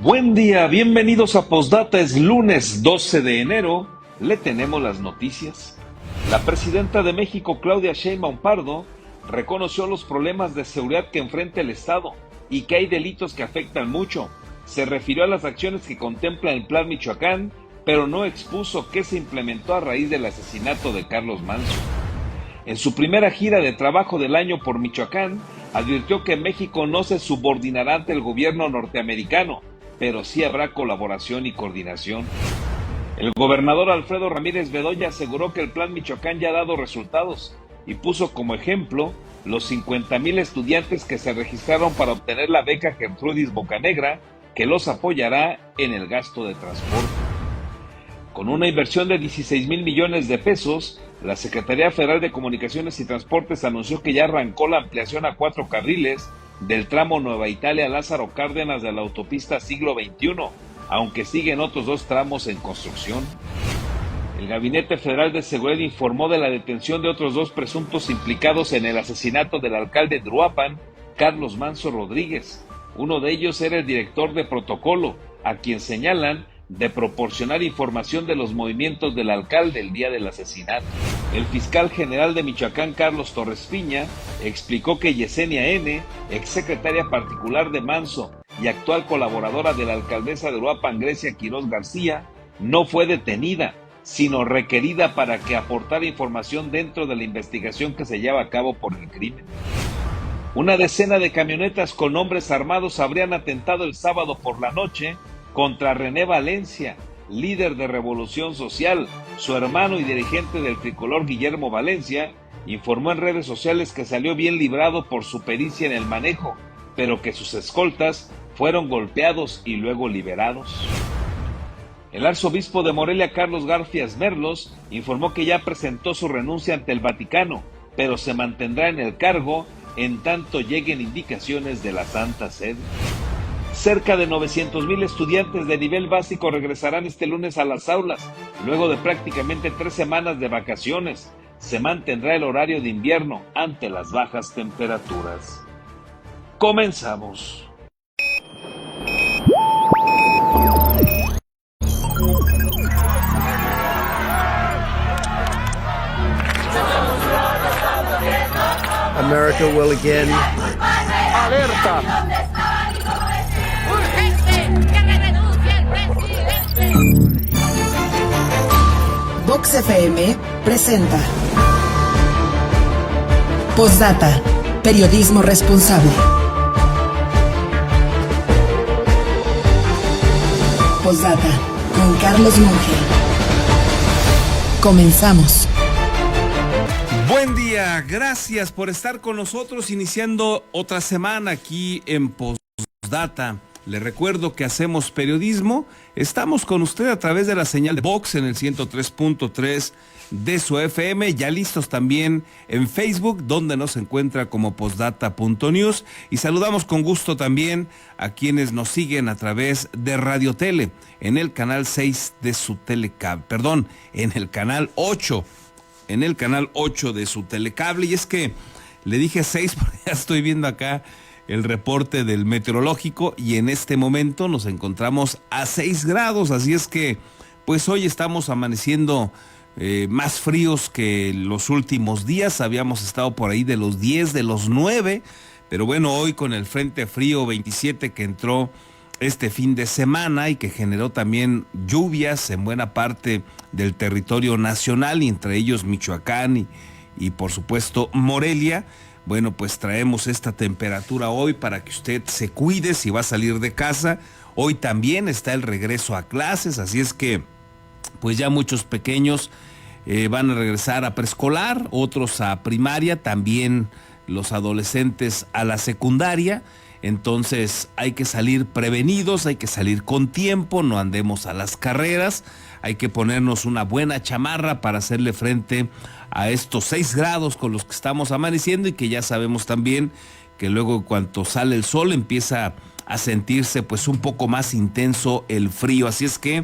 Buen día, bienvenidos a Postdata, es lunes 12 de enero, le tenemos las noticias. La presidenta de México, Claudia Sheinbaum Pardo, reconoció los problemas de seguridad que enfrenta el Estado y que hay delitos que afectan mucho. Se refirió a las acciones que contempla el Plan Michoacán, pero no expuso qué se implementó a raíz del asesinato de Carlos Manso. En su primera gira de trabajo del año por Michoacán, advirtió que México no se subordinará ante el gobierno norteamericano, pero sí habrá colaboración y coordinación. El gobernador Alfredo Ramírez Bedoya aseguró que el Plan Michoacán ya ha dado resultados y puso como ejemplo los 50,000 estudiantes que se registraron para obtener la beca Gertrudis Bocanegra, que los apoyará en el gasto de transporte. Con una inversión de 16,000 millones de pesos, la Secretaría Federal de Comunicaciones y Transportes anunció que ya arrancó la ampliación a 4 carriles del tramo Nueva Italia-Lázaro Cárdenas de la autopista Siglo XXI, aunque siguen otros 2 tramos en construcción. El Gabinete Federal de Seguridad informó de la detención de otros 2 presuntos implicados en el asesinato del alcalde de Uruapan, Carlos Manso Rodríguez. Uno de ellos era el director de protocolo, a quien señalan de proporcionar información de los movimientos del alcalde el día del asesinato. El fiscal general de Michoacán, Carlos Torres Piña, explicó que Yesenia N., exsecretaria particular de Manso y actual colaboradora de la alcaldesa de Uruapan, Grecia Quiroz García, no fue detenida, sino requerida para que aportara información dentro de la investigación que se lleva a cabo por el crimen. Una decena de camionetas con hombres armados habrían atentado el sábado por la noche contra René Valencia, líder de Revolución Social. Su hermano y dirigente del tricolor, Guillermo Valencia, informó en redes sociales que salió bien librado por su pericia en el manejo, pero que sus escoltas fueron golpeados y luego liberados. El arzobispo de Morelia, Carlos Garfias Merlos, informó que ya presentó su renuncia ante el Vaticano, pero se mantendrá en el cargo en tanto lleguen indicaciones de la Santa Sede. Cerca de 900,000 estudiantes de nivel básico regresarán este lunes a las aulas, luego de prácticamente 3 semanas de vacaciones. Se mantendrá el horario de invierno ante las bajas temperaturas. Comenzamos. America will again. Alerta. Vox FM presenta Postdata, periodismo responsable. Postdata con Carlos Monge. Comenzamos. Buen día, gracias por estar con nosotros iniciando otra semana aquí en Postdata. Le recuerdo que hacemos periodismo, estamos con usted a través de la señal de Vox en el 103.3 de su FM, ya listos también en Facebook, donde nos encuentra como postdata.news, y saludamos con gusto también a quienes nos siguen a través de Radio Tele, en el canal 6 de su telecable, en el canal 8, de su telecable, y es que le dije 6 porque ya estoy viendo acá el reporte del meteorológico y en este momento nos encontramos a 6 grados, así es que pues hoy estamos amaneciendo más fríos que los últimos días, habíamos estado por ahí de los 10, de los 9, pero bueno, hoy con el Frente Frío 27 que entró este fin de semana y que generó también lluvias en buena parte del territorio nacional, y entre ellos Michoacán y por supuesto Morelia. Bueno, pues traemos esta temperatura hoy para que usted se cuide si va a salir de casa. Hoy también está el regreso a clases, así es que pues ya muchos pequeños van a regresar a preescolar, otros a primaria, también los adolescentes a la secundaria. Entonces hay que salir prevenidos, hay que salir con tiempo, no andemos a las carreras, hay que ponernos una buena chamarra para hacerle frente a estos 6 grados con los que estamos amaneciendo y que ya sabemos también que luego cuando sale el sol empieza a sentirse pues un poco más intenso el frío, así es que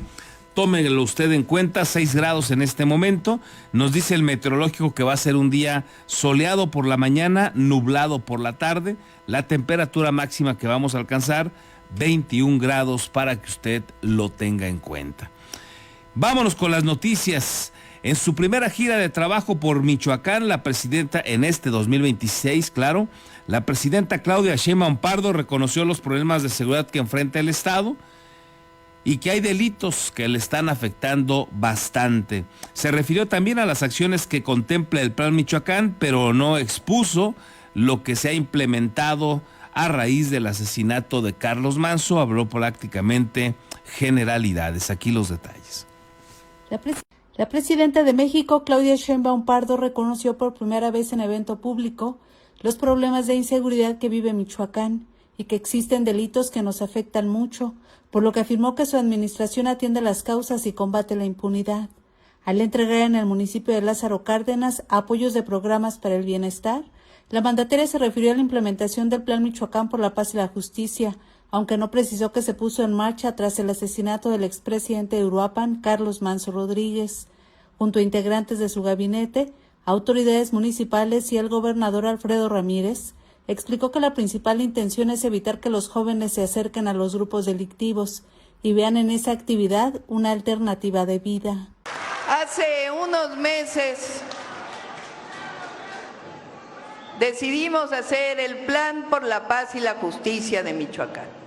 tómelo usted en cuenta, 6 grados en este momento. Nos dice el meteorológico que va a ser un día soleado por la mañana, nublado por la tarde. La temperatura máxima que vamos a alcanzar 21 grados para que usted lo tenga en cuenta. Vámonos con las noticias. En su primera gira de trabajo por Michoacán, la presidenta en este 2026, claro, la presidenta Claudia Sheinbaum Pardo reconoció los problemas de seguridad que enfrenta el Estado y que hay delitos que le están afectando bastante. Se refirió también a las acciones que contempla el Plan Michoacán, pero no expuso lo que se ha implementado a raíz del asesinato de Carlos Manso. Habló prácticamente generalidades. Aquí los detalles. La presidenta de México, Claudia Sheinbaum Pardo, reconoció por primera vez en evento público los problemas de inseguridad que vive Michoacán y que existen delitos que nos afectan mucho, por lo que afirmó que su administración atiende las causas y combate la impunidad. Al entregar en el municipio de Lázaro Cárdenas apoyos de programas para el bienestar, la mandataria se refirió a la implementación del Plan Michoacán por la Paz y la Justicia, aunque no precisó que se puso en marcha tras el asesinato del expresidente de Uruapan, Carlos Manso Rodríguez. Junto a integrantes de su gabinete, autoridades municipales y el gobernador Alfredo Ramírez, explicó que la principal intención es evitar que los jóvenes se acerquen a los grupos delictivos y vean en esa actividad una alternativa de vida. Hace unos meses decidimos hacer el Plan por la Paz y la Justicia de Michoacán.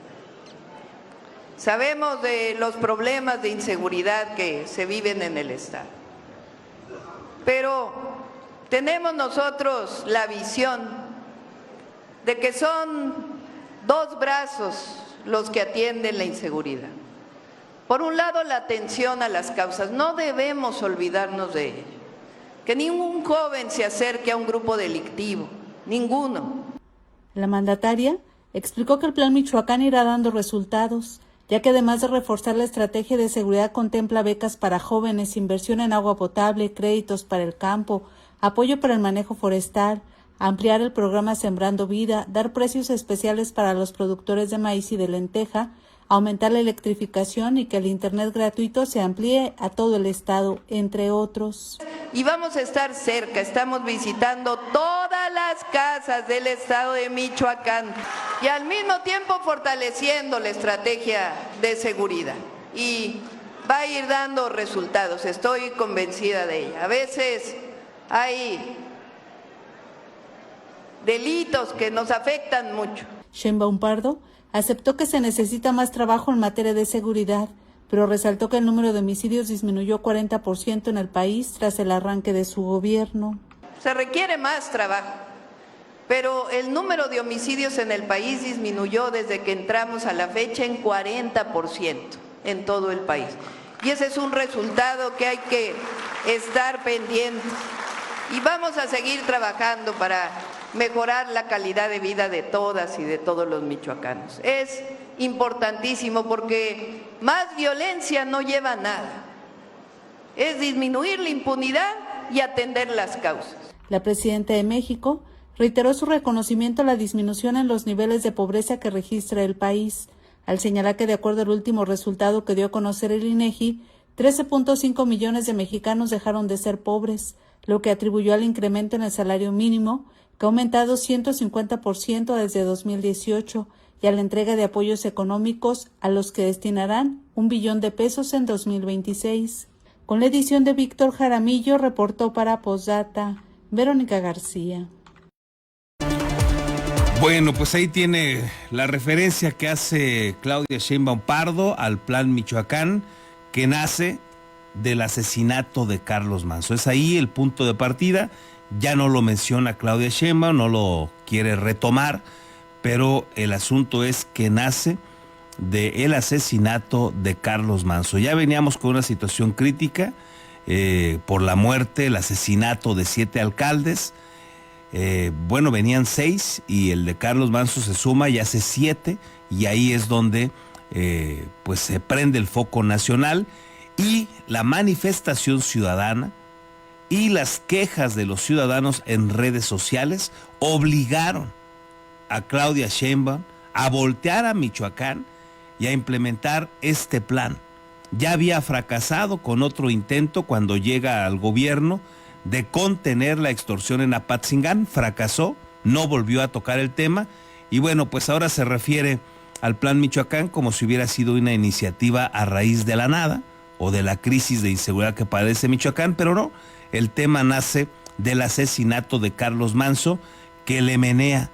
Sabemos de los problemas de inseguridad que se viven en el Estado, pero tenemos nosotros la visión de que son dos brazos los que atienden la inseguridad. Por un lado, la atención a las causas. No debemos olvidarnos de ello. Que ningún joven se acerque a un grupo delictivo, ninguno. La mandataria explicó que el Plan Michoacán irá dando resultados, ya que además de reforzar la estrategia de seguridad contempla becas para jóvenes, inversión en agua potable, créditos para el campo, apoyo para el manejo forestal, ampliar el programa Sembrando Vida, dar precios especiales para los productores de maíz y de lenteja, aumentar la electrificación y que el internet gratuito se amplíe a todo el estado, entre otros. Y vamos a estar cerca, estamos visitando todas las casas del estado de Michoacán y al mismo tiempo fortaleciendo la estrategia de seguridad. Y va a ir dando resultados, estoy convencida de ella. A veces hay delitos que nos afectan mucho. Sheinbaum Pardo aceptó que se necesita más trabajo en materia de seguridad, pero resaltó que el número de homicidios disminuyó 40% en el país tras el arranque de su gobierno. Se requiere más trabajo, pero el número de homicidios en el país disminuyó desde que entramos a la fecha en 40% en todo el país. Y ese es un resultado que hay que estar pendientes. Y vamos a seguir trabajando para mejorar la calidad de vida de todas y de todos los michoacanos. Es importantísimo porque más violencia no lleva a nada. Es disminuir la impunidad y atender las causas. La presidenta de México reiteró su reconocimiento a la disminución en los niveles de pobreza que registra el país, al señalar que de acuerdo al último resultado que dio a conocer el INEGI, 13.5 millones de mexicanos dejaron de ser pobres, lo que atribuyó al incremento en el salario mínimo, que ha aumentado 150% desde 2018, y a la entrega de apoyos económicos a los que destinarán $1 billón en 2026. Con la edición de Víctor Jaramillo, reportó para Postdata Verónica García. Bueno, pues ahí tiene la referencia que hace Claudia Sheinbaum Pardo al Plan Michoacán, que nace del asesinato de Carlos Manso. Es ahí el punto de partida. Ya no lo menciona Claudia Sheinbaum, no lo quiere retomar, pero el asunto es que nace del asesinato de Carlos Manso. Ya veníamos con una situación crítica por la muerte, el asesinato de 7 alcaldes. Venían 6 y el de Carlos Manso se suma y hace 7, y ahí es donde pues se prende el foco nacional, y la manifestación ciudadana y las quejas de los ciudadanos en redes sociales obligaron a Claudia Sheinbaum a voltear a Michoacán y a implementar este plan. Ya había fracasado con otro intento cuando llega al gobierno de contener la extorsión en Apatzingán, fracasó, no volvió a tocar el tema, y bueno, pues ahora se refiere al Plan Michoacán como si hubiera sido una iniciativa a raíz de la nada o de la crisis de inseguridad que padece Michoacán, pero no, el tema nace del asesinato de Carlos Manzo, que le menea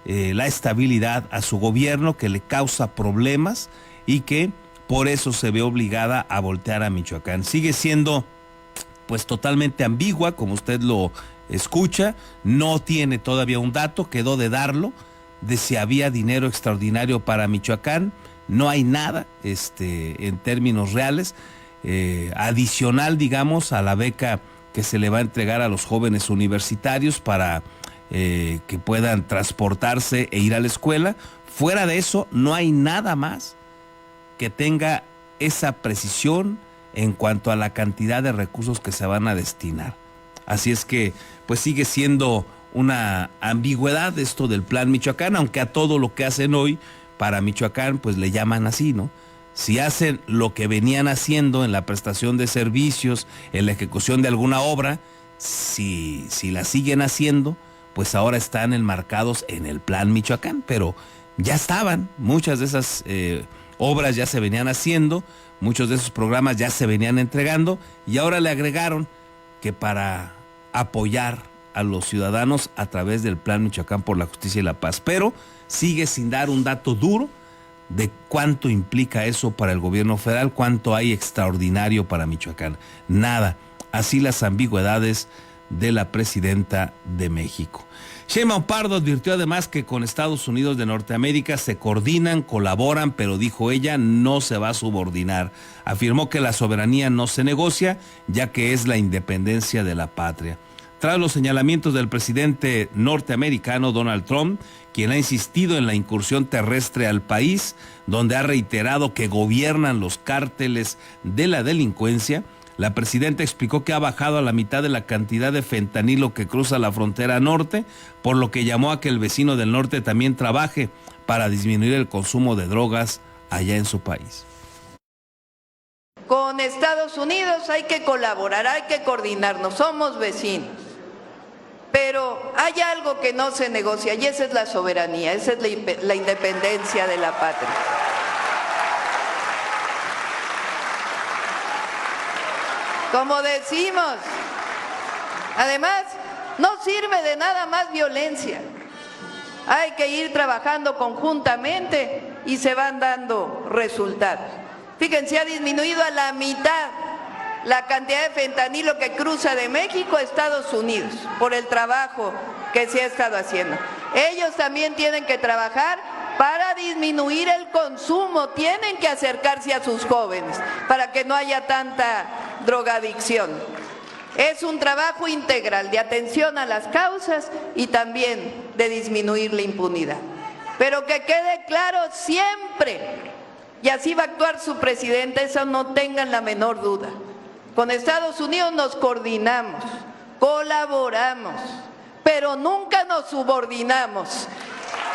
la estabilidad a su gobierno, que le causa problemas y que por eso se ve obligada a voltear a Michoacán. Sigue siendo pues totalmente ambigua, como usted lo escucha, no tiene todavía un dato, quedó de darlo, de si había dinero extraordinario para Michoacán. No hay nada en términos reales, adicional, digamos, a la beca que se le va a entregar a los jóvenes universitarios para que puedan transportarse e ir a la escuela. Fuera de eso, no hay nada más que tenga esa precisión en cuanto a la cantidad de recursos que se van a destinar. Así es que, pues sigue siendo una ambigüedad esto del Plan Michoacán, aunque a todo lo que hacen hoy para Michoacán, pues le llaman así, ¿no? Si hacen lo que venían haciendo en la prestación de servicios, en la ejecución de alguna obra, si la siguen haciendo, pues ahora están enmarcados en el Plan Michoacán, pero ya estaban, muchas de esas obras ya se venían haciendo, muchos de esos programas ya se venían entregando y ahora le agregaron que para apoyar a los ciudadanos a través del Plan Michoacán por la Justicia y la Paz, pero sigue sin dar un dato duro de cuánto implica eso para el gobierno federal, cuánto hay extraordinario para Michoacán. Nada, así las ambigüedades de la presidenta de México. Sheinbaum Pardo advirtió además que con Estados Unidos de Norteamérica se coordinan, colaboran, pero dijo ella, no se va a subordinar. Afirmó que la soberanía no se negocia, ya que es la independencia de la patria. Tras los señalamientos del presidente norteamericano Donald Trump, quien ha insistido en la incursión terrestre al país, donde ha reiterado que gobiernan los cárteles de la delincuencia, la presidenta explicó que ha bajado a la mitad de la cantidad de fentanilo que cruza la frontera norte, por lo que llamó a que el vecino del norte también trabaje para disminuir el consumo de drogas allá en su país. Con Estados Unidos hay que colaborar, hay que coordinarnos, somos vecinos. Pero hay algo que no se negocia y esa es la soberanía, esa es la independencia de la patria. Como decimos, además, no sirve de nada más violencia. Hay que ir trabajando conjuntamente y se van dando resultados. Fíjense, ha disminuido a la mitad la cantidad de fentanilo que cruza de México a Estados Unidos por el trabajo que se ha estado haciendo. Ellos también tienen que trabajar para disminuir el consumo, tienen que acercarse a sus jóvenes para que no haya tanta drogadicción. Es un trabajo integral de atención a las causas y también de disminuir la impunidad. Pero que quede claro siempre, y así va a actuar su presidente, eso no tengan la menor duda. Con Estados Unidos nos coordinamos, colaboramos, pero nunca nos subordinamos.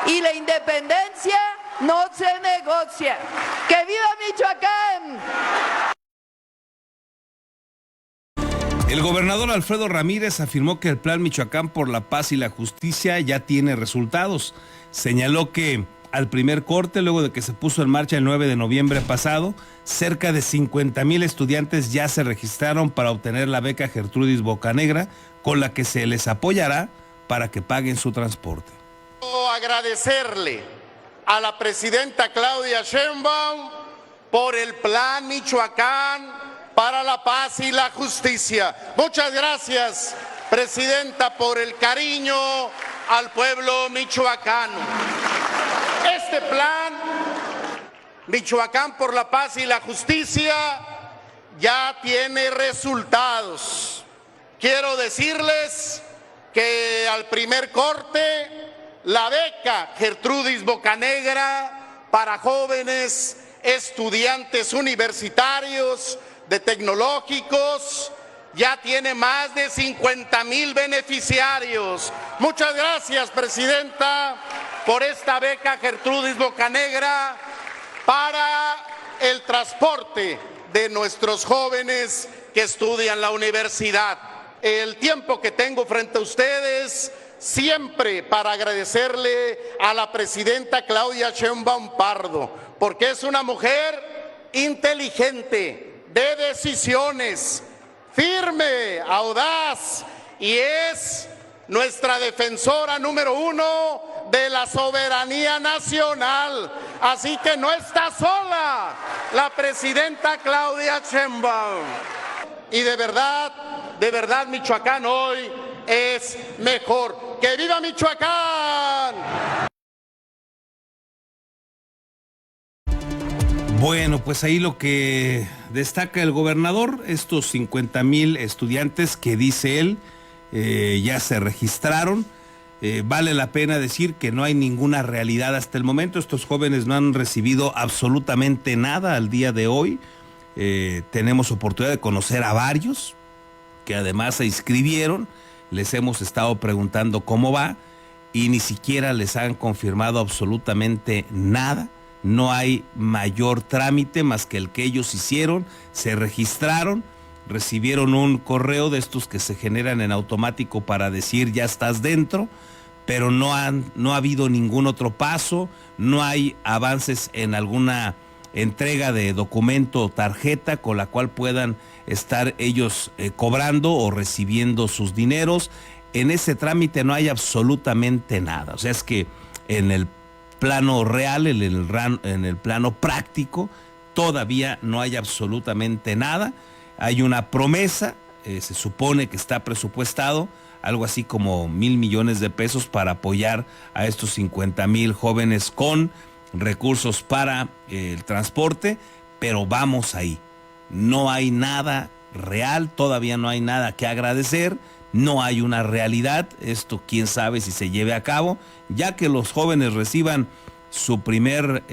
Y la independencia no se negocia. ¡Que viva Michoacán! El gobernador Alfredo Ramírez afirmó que el Plan Michoacán por la Paz y la Justicia ya tiene resultados. Señaló que al primer corte, luego de que se puso en marcha el 9 de noviembre pasado, cerca de 50,000 estudiantes ya se registraron para obtener la beca Gertrudis Bocanegra, con la que se les apoyará para que paguen su transporte. Agradecerle a la presidenta Claudia Sheinbaum por el Plan Michoacán para la Paz y la Justicia. Muchas gracias, presidenta, por el cariño al pueblo michoacano. Este plan, Michoacán por la Paz y la Justicia, ya tiene resultados. Quiero decirles que al primer corte, la beca Gertrudis Bocanegra para jóvenes estudiantes universitarios de tecnológicos ya tiene más de 50,000 beneficiarios. Muchas gracias, presidenta, por esta beca Gertrudis Bocanegra para el transporte de nuestros jóvenes que estudian la universidad. El tiempo que tengo frente a ustedes siempre para agradecerle a la presidenta Claudia Sheinbaum Pardo, porque es una mujer inteligente, de decisiones, firme, audaz, y es nuestra defensora número 1 de la soberanía nacional. Así que no está sola la presidenta Claudia Sheinbaum. Y de verdad, Michoacán hoy es mejor. ¡Que viva Michoacán! Bueno, pues ahí lo que destaca el gobernador, estos 50,000 estudiantes que dice él ya se registraron. Vale la pena decir que no hay ninguna realidad hasta el momento. Estos jóvenes no han recibido absolutamente nada al día de hoy. Tenemos oportunidad de conocer a varios que además se inscribieron. Les hemos estado preguntando cómo va y ni siquiera les han confirmado absolutamente nada. No hay mayor trámite más que el que ellos hicieron, se registraron, recibieron un correo de estos que se generan en automático para decir ya estás dentro, pero no ha habido ningún otro paso, no hay avances en alguna entrega de documento o tarjeta con la cual puedan estar ellos cobrando o recibiendo sus dineros. En ese trámite no hay absolutamente nada. O sea, es que en el plano real, en el plano práctico, todavía no hay absolutamente nada. Hay una promesa, se supone que está presupuestado algo así como 1,000 millones de pesos para apoyar a estos 50,000 jóvenes con recursos para el transporte, pero vamos ahí. No hay nada real, todavía no hay nada que agradecer, no hay una realidad. Esto quién sabe si se lleve a cabo, ya que los jóvenes reciban su primer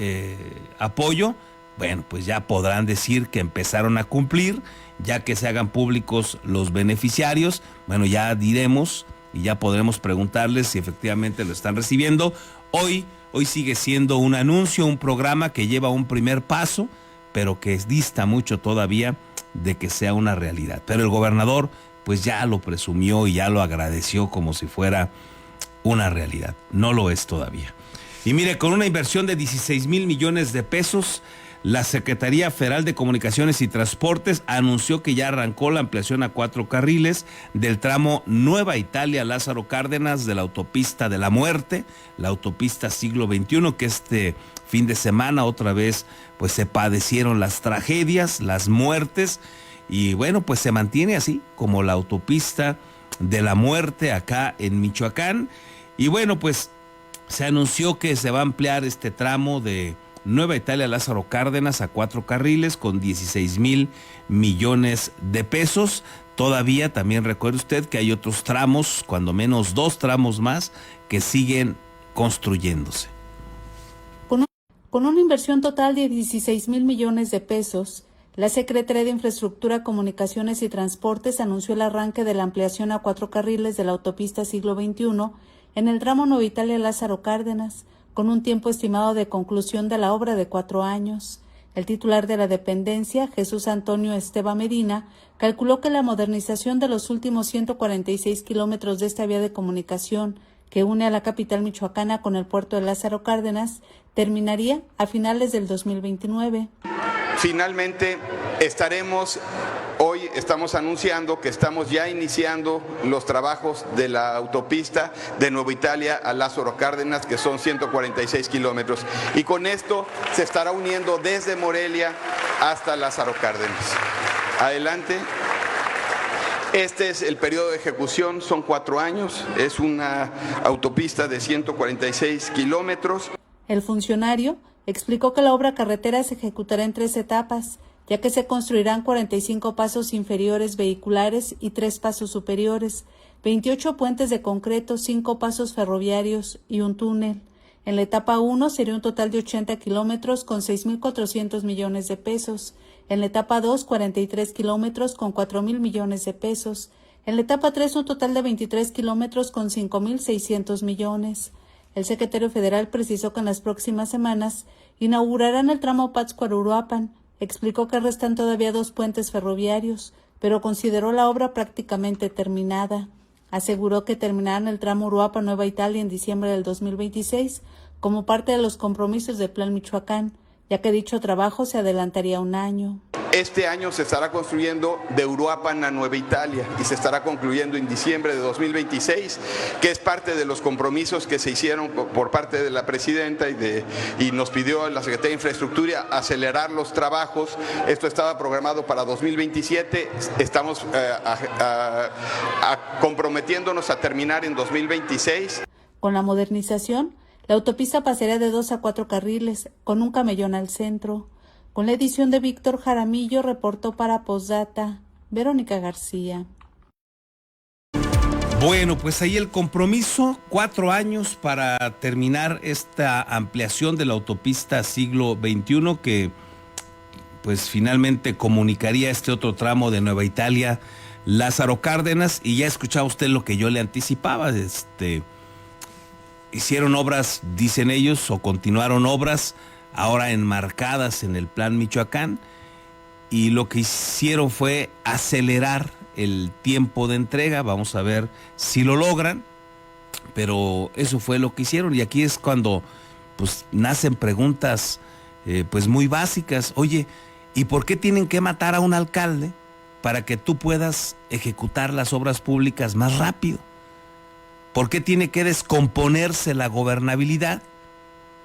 apoyo. Bueno, pues ya podrán decir que empezaron a cumplir, ya que se hagan públicos los beneficiarios. Bueno, ya diremos y ya podremos preguntarles si efectivamente lo están recibiendo. Hoy sigue siendo un anuncio, un programa que lleva un primer paso, pero que dista mucho todavía de que sea una realidad. Pero el gobernador pues ya lo presumió y ya lo agradeció como si fuera una realidad. No lo es todavía. Y mire, con una inversión de 16,000 millones de pesos, la Secretaría Federal de Comunicaciones y Transportes anunció que ya arrancó la ampliación a 4 carriles del tramo Nueva Italia-Lázaro Cárdenas de la autopista de la muerte, la autopista siglo XXI, que este fin de semana otra vez pues se padecieron las tragedias, las muertes, y bueno, pues se mantiene así como la autopista de la muerte acá en Michoacán. Y bueno, pues se anunció que se va a ampliar este tramo de Nueva Italia Lázaro Cárdenas a 4 carriles con 16,000 millones de pesos. Todavía también recuerde usted que hay otros tramos, cuando menos 2 tramos más, que siguen construyéndose. Con una inversión total de 16,000 millones de pesos, la Secretaría de Infraestructura, Comunicaciones y Transportes anunció el arranque de la ampliación a 4 carriles de la autopista siglo XXI en el tramo Nueva Italia Lázaro Cárdenas, con un tiempo estimado de conclusión de la obra de 4 años. El titular de la dependencia, Jesús Antonio Esteba Medina, calculó que la modernización de los últimos 146 kilómetros de esta vía de comunicación que une a la capital michoacana con el puerto de Lázaro Cárdenas terminaría a finales del 2029. Finalmente, hoy estamos anunciando que estamos ya iniciando los trabajos de la autopista de Nueva Italia a Lázaro Cárdenas, que son 146 kilómetros. Y con esto se estará uniendo desde Morelia hasta Lázaro Cárdenas. Adelante. Este es el periodo de ejecución, son 4 años, es una autopista de 146 kilómetros. El funcionario explicó que la obra carretera se ejecutará en 3 etapas, ya que se construirán 45 pasos inferiores vehiculares y 3 pasos superiores, 28 puentes de concreto, 5 pasos ferroviarios y un túnel. En la etapa 1 sería un total de 80 kilómetros con 6,400 millones de pesos. En la etapa 2, 43 kilómetros con 4,000 millones de pesos. En la etapa 3, un total de 23 kilómetros con 5,600 millones. El secretario federal precisó que en las próximas semanas inaugurarán el tramo Pátzcuaro-Uruapan. Explicó que restan todavía 2 puentes ferroviarios, pero consideró la obra prácticamente terminada. Aseguró que terminarán el tramo Uruapan-Nueva Italia en diciembre del 2026 como parte de los compromisos del Plan Michoacán, ya que dicho trabajo se adelantaría un año. Este año se estará construyendo de Uruapan a Nueva Italia y se estará concluyendo en diciembre de 2026, que es parte de los compromisos que se hicieron por parte de la presidenta y nos pidió la Secretaría de Infraestructura acelerar los trabajos. Esto estaba programado para 2027, estamos comprometiéndonos a terminar en 2026. Con la modernización, la autopista pasaría de 2 a 4 carriles, con un camellón al centro. Con la edición de Víctor Jaramillo, reportó para Postdata, Verónica García. Bueno, pues ahí el compromiso, 4 años para terminar esta ampliación de la autopista siglo XXI que pues finalmente comunicaría este otro tramo de Nueva Italia, Lázaro Cárdenas, y ya escuchaba usted lo que yo le anticipaba, hicieron obras, dicen ellos, o continuaron obras, ahora enmarcadas en el Plan Michoacán, y lo que hicieron fue acelerar el tiempo de entrega. Vamos a ver si lo logran, pero eso fue lo que hicieron, y aquí es cuando pues nacen preguntas pues muy básicas. Oye, ¿y por qué tienen que matar a un alcalde para que tú puedas ejecutar las obras públicas más rápido? ¿Por qué tiene que descomponerse la gobernabilidad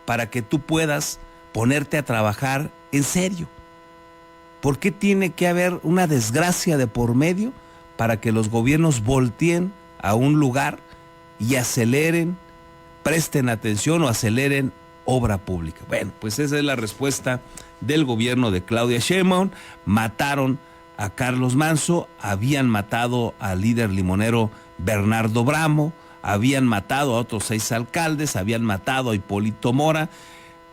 para que tú puedas ponerte a trabajar en serio? ¿Por qué tiene que haber una desgracia de por medio para que los gobiernos volteen a un lugar y aceleren, presten atención o aceleren obra pública? Bueno, pues esa es la respuesta del gobierno de Claudia Sheinbaum. Mataron a Carlos Manso, habían matado al líder limonero Bernardo Bramo, habían matado a otros 6 alcaldes, habían matado a Hipólito Mora.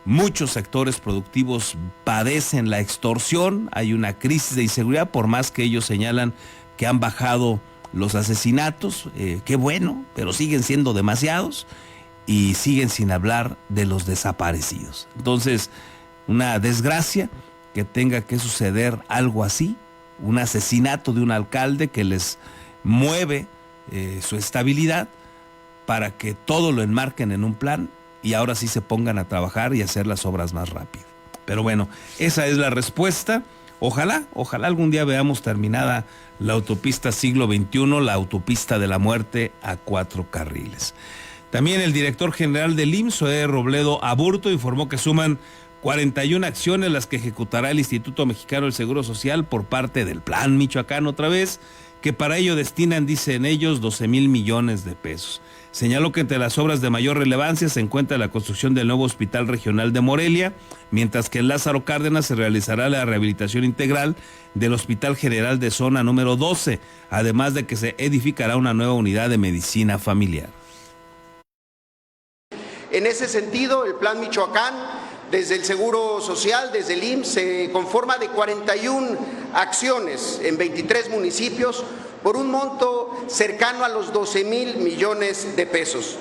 Muchos sectores productivos padecen la extorsión, hay una crisis de inseguridad, por más que ellos señalan que han bajado los asesinatos, qué bueno, pero siguen siendo demasiados y siguen sin hablar de los desaparecidos. Entonces, una desgracia que tenga que suceder algo así, un asesinato de un alcalde que les mueve su estabilidad para que todo lo enmarquen en un plan y ahora sí se pongan a trabajar y hacer las obras más rápido. Pero bueno, esa es la respuesta. Ojalá algún día veamos terminada la autopista siglo XXI, la autopista de la muerte a 4 carriles. También el director general del IMSS, Zoé Robledo Aburto, informó que suman 41 acciones las que ejecutará el Instituto Mexicano del Seguro Social por parte del Plan Michoacán otra vez, que para ello destinan, dicen ellos, 12,000 millones de pesos. Señaló que entre las obras de mayor relevancia se encuentra la construcción del nuevo Hospital Regional de Morelia, mientras que en Lázaro Cárdenas se realizará la rehabilitación integral del Hospital General de Zona número 12, además de que se edificará una nueva unidad de medicina familiar. En ese sentido, el Plan Michoacán, desde el Seguro Social, desde el IMSS, se conforma de 41 acciones en 23 municipios, por un monto cercano a los 12,000 millones de pesos.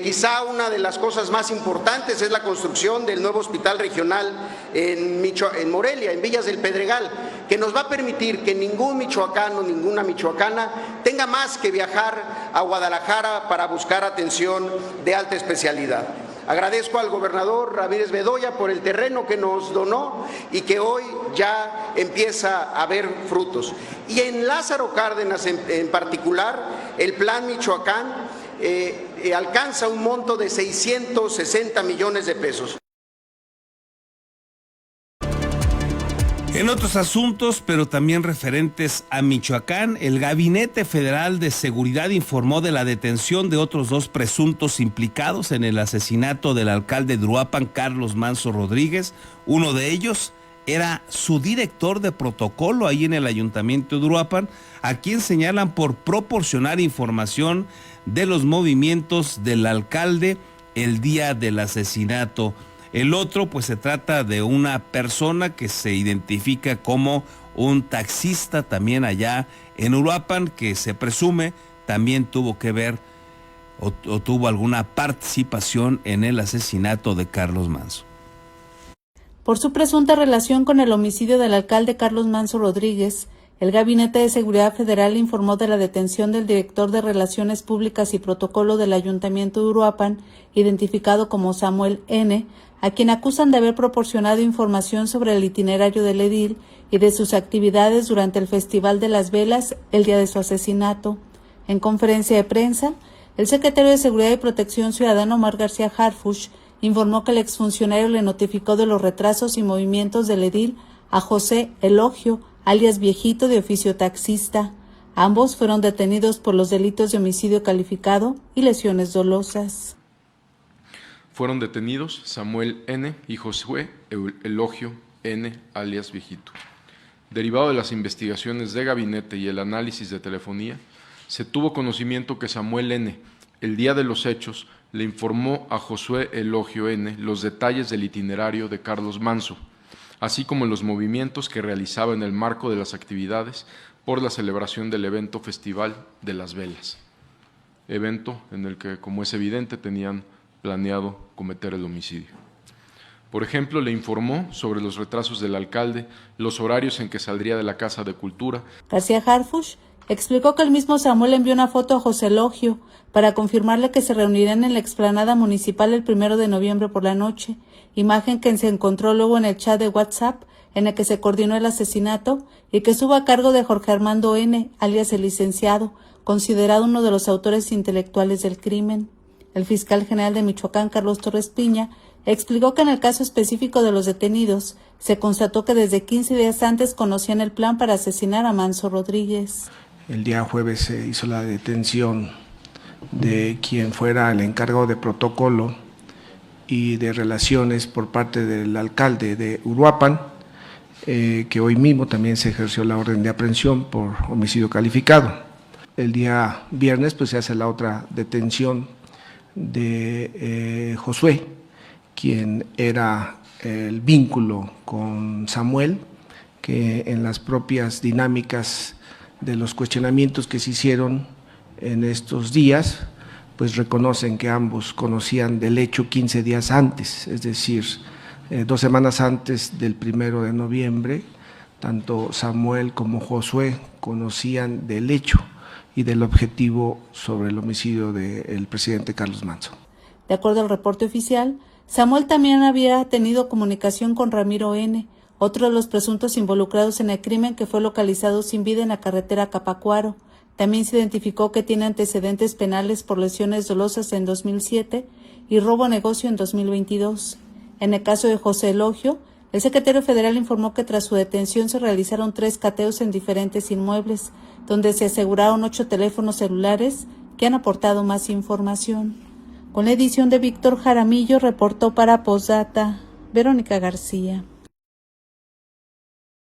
Quizá una de las cosas más importantes es la construcción del nuevo hospital regional en Morelia, en Villas del Pedregal, que nos va a permitir que ningún michoacano, ninguna michoacana tenga más que viajar a Guadalajara para buscar atención de alta especialidad. Agradezco al gobernador Ramírez Bedoya por el terreno que nos donó y que hoy ya empieza a ver frutos. Y en Lázaro Cárdenas en particular, el Plan Michoacán alcanza un monto de 660 millones de pesos. En otros asuntos, pero también referentes a Michoacán, el Gabinete Federal de Seguridad informó de la detención de otros 2 presuntos implicados en el asesinato del alcalde de Uruapan, Carlos Manso Rodríguez. Uno de ellos era su director de protocolo ahí en el ayuntamiento de Uruapan, a quien señalan por proporcionar información de los movimientos del alcalde el día del asesinato. El otro, pues se trata de una persona que se identifica como un taxista también allá en Uruapan, que se presume también tuvo que ver o tuvo alguna participación en el asesinato de Carlos Manso. Por su presunta relación con el homicidio del alcalde Carlos Manso Rodríguez, El Gabinete de Seguridad Federal informó de la detención del director de Relaciones Públicas y Protocolo del Ayuntamiento de Uruapan, identificado como Samuel N., a quien acusan de haber proporcionado información sobre el itinerario del edil y de sus actividades durante el Festival de las Velas el día de su asesinato. En conferencia de prensa, el secretario de Seguridad y Protección Ciudadana, Omar García Harfuch, informó que el exfuncionario le notificó de los retrasos y movimientos del edil a José Elogio, alias Viejito, de oficio taxista. Ambos fueron detenidos por los delitos de homicidio calificado y lesiones dolosas. Fueron detenidos Samuel N. y Josué Elogio N., alias Viejito. Derivado de las investigaciones de gabinete y el análisis de telefonía, se tuvo conocimiento que Samuel N., el día de los hechos, le informó a Josué Elogio N. los detalles del itinerario de Carlos Manso, así como los movimientos que realizaba en el marco de las actividades por la celebración del evento Festival de las Velas, evento en el que, como es evidente, tenían planeado cometer el homicidio. Por ejemplo, le informó sobre los retrasos del alcalde, los horarios en que saldría de la Casa de Cultura. García Harfuch explicó que el mismo Samuel envió una foto a José Elogio para confirmarle que se reunirían en la explanada municipal el 1 de noviembre por la noche, imagen que se encontró luego en el chat de WhatsApp en el que se coordinó el asesinato y que estuvo a cargo de Jorge Armando N., alias el licenciado, considerado uno de los autores intelectuales del crimen. El fiscal general de Michoacán, Carlos Torres Piña, explicó que en el caso específico de los detenidos, se constató que desde 15 días antes conocían el plan para asesinar a Manso Rodríguez. El día jueves se hizo la detención de quien fuera el encargado de protocolo y de relaciones por parte del alcalde de Uruapan, que hoy mismo también se ejerció la orden de aprehensión por homicidio calificado. El día viernes pues se hace la otra detención de Josué, quien era el vínculo con Samuel, que en las propias dinámicas de los cuestionamientos que se hicieron en estos días, pues reconocen que ambos conocían del hecho 15 días antes, es decir, 2 semanas antes del 1 de noviembre, tanto Samuel como Josué conocían del hecho y del objetivo sobre el homicidio del presidente Carlos Manso. De acuerdo al reporte oficial, Samuel también había tenido comunicación con Ramiro N., otro de los presuntos involucrados en el crimen que fue localizado sin vida en la carretera Capacuaro. También se identificó que tiene antecedentes penales por lesiones dolosas en 2007 y robo a negocio en 2022. En el caso de José Elogio, el secretario federal informó que tras su detención se realizaron 3 cateos en diferentes inmuebles, donde se aseguraron 8 teléfonos celulares que han aportado más información. Con la edición de Víctor Jaramillo, reportó para Postdata, Verónica García.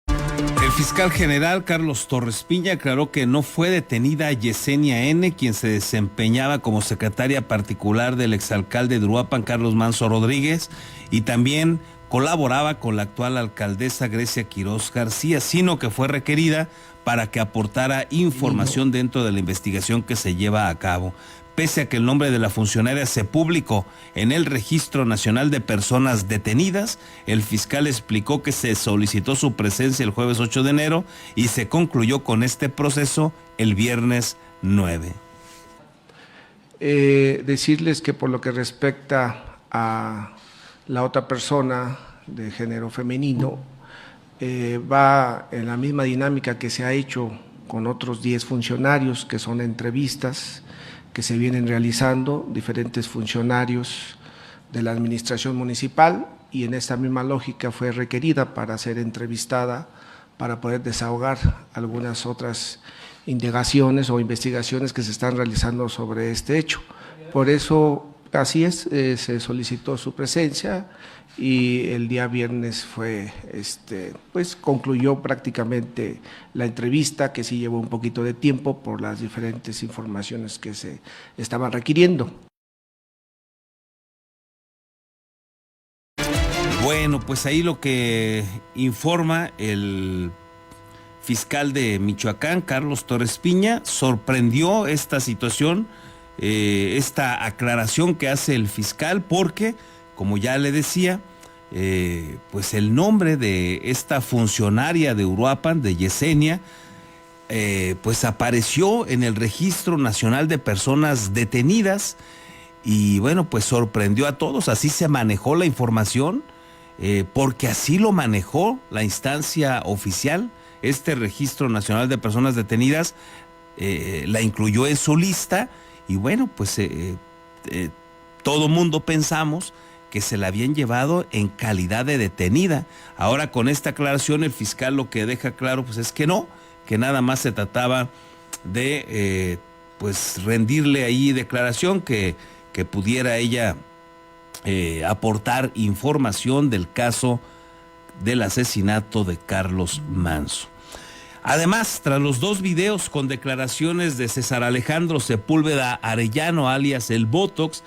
El fiscal general Carlos Torres Piña aclaró que no fue detenida Yesenia N., quien se desempeñaba como secretaria particular del exalcalde de Uruapan, Carlos Manso Rodríguez, y también colaboraba con la actual alcaldesa Grecia Quiroz García, sino que fue requerida para que aportara información dentro de la investigación que se lleva a cabo. Pese a que el nombre de la funcionaria se publicó en el Registro Nacional de Personas Detenidas, el fiscal explicó que se solicitó su presencia el jueves 8 de enero y se concluyó con este proceso el viernes 9. Decirles que por lo que respecta a la otra persona de género femenino, va en la misma dinámica que se ha hecho con otros 10 funcionarios, que son entrevistas que se vienen realizando diferentes funcionarios de la administración municipal, y en esta misma lógica fue requerida para ser entrevistada para poder desahogar algunas otras indagaciones o investigaciones que se están realizando sobre este hecho. Por eso, así es, se solicitó su presencia y el día viernes fue, pues concluyó prácticamente la entrevista, que sí llevó un poquito de tiempo por las diferentes informaciones que se estaban requiriendo. Bueno, pues ahí lo que informa el fiscal de Michoacán, Carlos Torres Piña, sorprendió esta situación, esta aclaración que hace el fiscal, porque, como ya le decía, pues el nombre de esta funcionaria de Uruapan, de Yesenia, pues apareció en el Registro Nacional de Personas Detenidas y bueno, pues sorprendió a todos. Así se manejó la información, porque así lo manejó la instancia oficial. Este Registro Nacional de Personas Detenidas la incluyó en su lista y bueno, pues todo mundo pensamos que se la habían llevado en calidad de detenida. Ahora con esta aclaración el fiscal lo que deja claro pues es que no, que nada más se trataba de pues rendirle ahí declaración, que pudiera ella aportar información del caso del asesinato de Carlos Manzo. Además, tras los 2 videos con declaraciones de César Alejandro Sepúlveda Arellano, alias El Botox,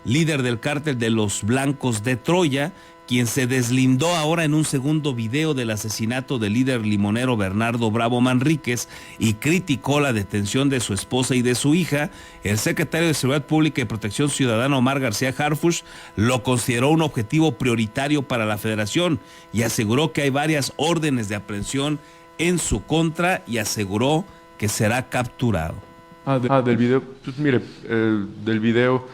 líder del cártel de los Blancos de Troya, quien se deslindó ahora en un segundo video del asesinato del líder limonero Bernardo Bravo Manríquez y criticó la detención de su esposa y de su hija, el secretario de Seguridad Pública y Protección Ciudadana Omar García Harfuch lo consideró un objetivo prioritario para la Federación y aseguró que hay varias órdenes de aprehensión en su contra y aseguró que será capturado. Del video, pues mire, del video,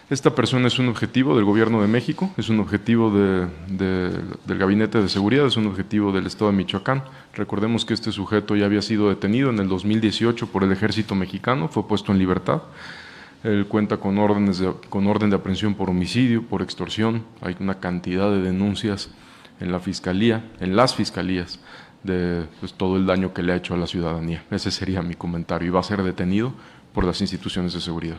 esta persona es un objetivo del gobierno de México, es un objetivo del Gabinete de Seguridad, es un objetivo del Estado de Michoacán. Recordemos que este sujeto ya había sido detenido en el 2018 por el Ejército Mexicano, fue puesto en libertad. Él cuenta con orden de aprehensión por homicidio, por extorsión. Hay una cantidad de denuncias en la fiscalía, en las fiscalías, de pues, todo el daño que le ha hecho a la ciudadanía. Ese sería mi comentario, y va a ser detenido por las instituciones de seguridad.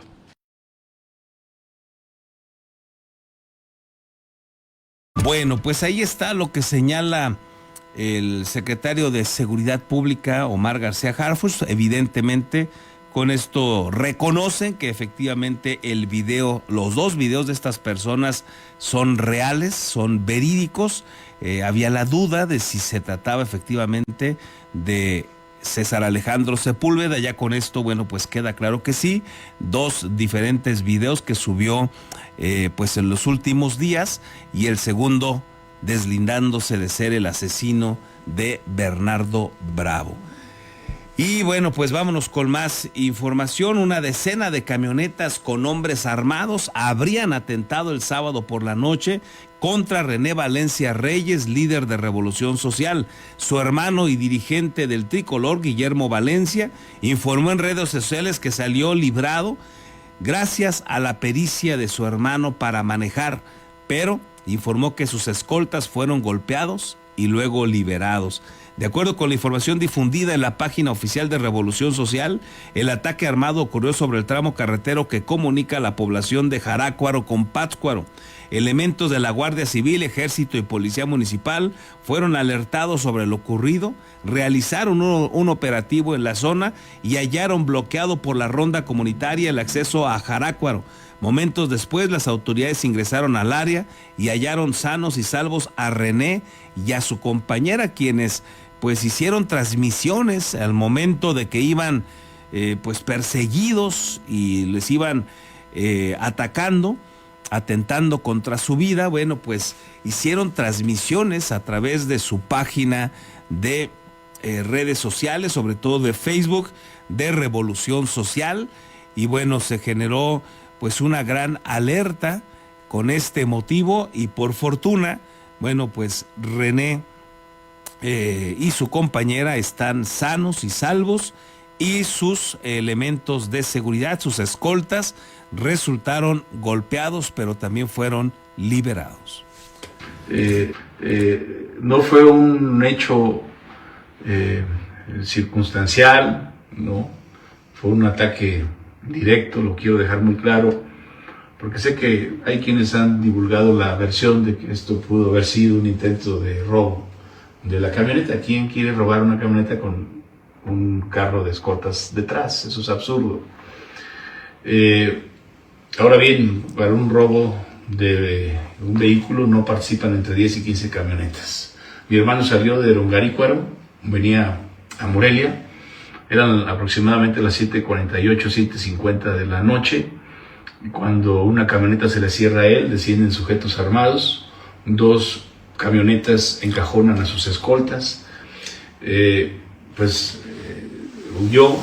Bueno, pues ahí está lo que señala el secretario de Seguridad Pública, Omar García Harfuch. Evidentemente, con esto reconocen que efectivamente el video, los 2 videos de estas personas son reales, son verídicos. Había la duda de si se trataba efectivamente de César Alejandro Sepúlveda. Ya con esto, bueno, pues queda claro que sí. 2 diferentes videos que subió pues en los últimos días, y el segundo deslindándose de ser el asesino de Bernardo Bravo. Y bueno, pues vámonos con más información. Una decena de camionetas con hombres armados habrían atentado el sábado por la noche contra René Valencia Reyes, líder de Revolución Social. Su hermano y dirigente del tricolor, Guillermo Valencia, informó en redes sociales que salió librado gracias a la pericia de su hermano para manejar, pero informó que sus escoltas fueron golpeados y luego liberados. De acuerdo con la información difundida en la página oficial de Revolución Social, el ataque armado ocurrió sobre el tramo carretero que comunica a la población de Jarácuaro con Pátzcuaro. Elementos de la Guardia Civil, Ejército y Policía Municipal fueron alertados sobre lo ocurrido, realizaron un operativo en la zona y hallaron bloqueado por la ronda comunitaria el acceso a Jarácuaro. Momentos después, las autoridades ingresaron al área y hallaron sanos y salvos a René y a su compañera, quienes pues hicieron transmisiones al momento de que iban pues perseguidos y les iban atacando, atentando contra su vida. Bueno, pues hicieron transmisiones a través de su página de redes sociales, sobre todo de Facebook, de Revolución Social, y bueno, se generó pues una gran alerta con este motivo, y por fortuna, bueno, pues René y su compañera están sanos y salvos, y sus elementos de seguridad, sus escoltas, resultaron golpeados, pero también fueron liberados. No fue un hecho circunstancial, no, fue un ataque directo, lo quiero dejar muy claro, porque sé que hay quienes han divulgado la versión de que esto pudo haber sido un intento de robo de la camioneta. ¿Quién quiere robar una camioneta con un carro de escoltas detrás? Eso es absurdo. Ahora bien, para un robo de un vehículo no participan entre 10 y 15 camionetas. Mi hermano salió de Longarícuaro, venía a Morelia, eran aproximadamente las 7:48, 7:50 de la noche, cuando una camioneta se le cierra a él, descienden sujetos armados, 2 camionetas encajonan a sus escoltas, huyó,